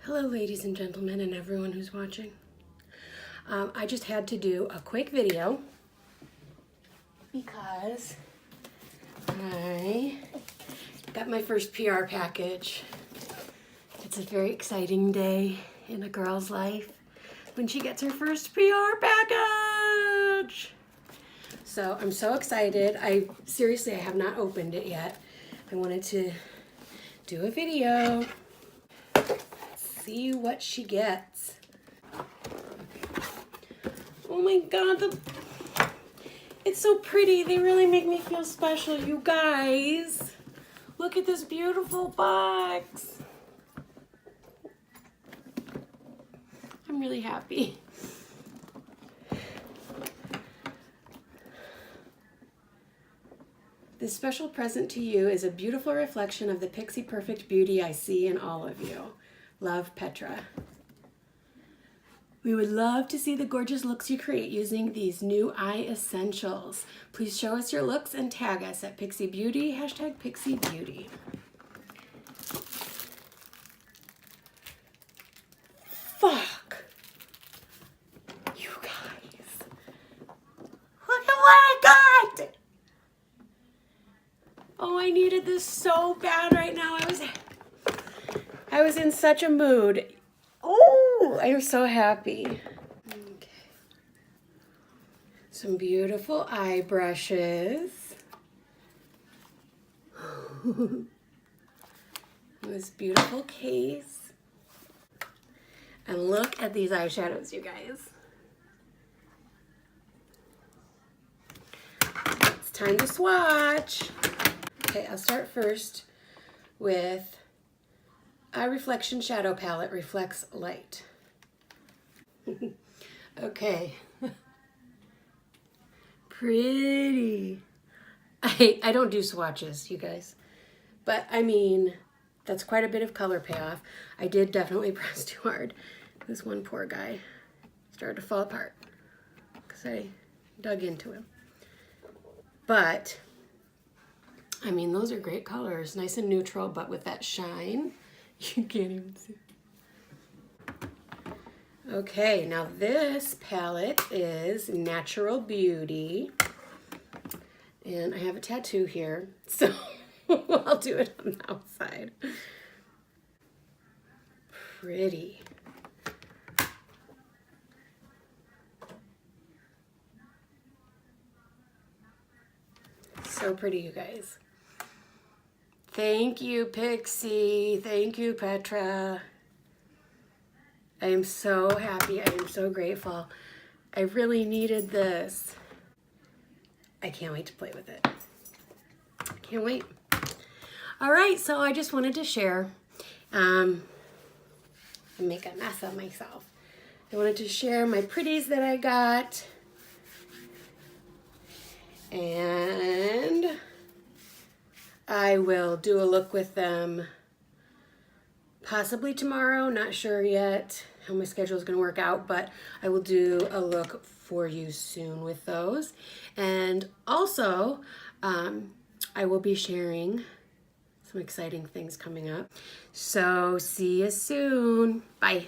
Hello ladies and gentlemen and everyone who's watching. I just had to do a quick video because I got my first PR package. It's a very exciting day in a girl's life when she gets her first PR package. So I'm so excited. I have not opened it yet. I wanted to do a video. See what she gets. Oh my god, it's so pretty. They really make me feel special, you guys. Look at this beautiful box. I'm really happy. This special present to you is a beautiful reflection of the Pixi perfect beauty I see in all of you. Love, Petra. We would love to see the gorgeous looks you create using these new eye essentials. Please show us your looks and tag us at Pixi Beauty, #PixiBeauty. Fuck! You guys! Look at what I got! Oh, I needed this so bad right now. I was in such a mood. Oh, I'm so happy. Okay. Some beautiful eye brushes. This beautiful case. And look at these eyeshadows, you guys. It's time to swatch. Okay, I'll start first with Eye Reflection Shadow Palette, Reflects Light. Okay. Pretty. I don't do swatches, you guys. But, I mean, that's quite a bit of color payoff. I did definitely press too hard. This one poor guy started to fall apart because I dug into him. But, I mean, those are great colors. Nice and neutral, but with that shine. You can't even see. Okay, now this palette is Natural Beauty. And I have a tattoo here, so I'll do it on the outside. Pretty. So pretty, you guys. Thank you, Pixi. Thank you, Petra. I am so happy. I am so grateful. I really needed this. I can't wait to play with it. Can't wait. All right, so I just wanted to share and make a mess of myself. I wanted to share my pretties that I got. And I will do a look with them possibly tomorrow. Not sure yet how my schedule is going to work out, but I will do a look for you soon with those. And also, I will be sharing some exciting things coming up. So see you soon. Bye.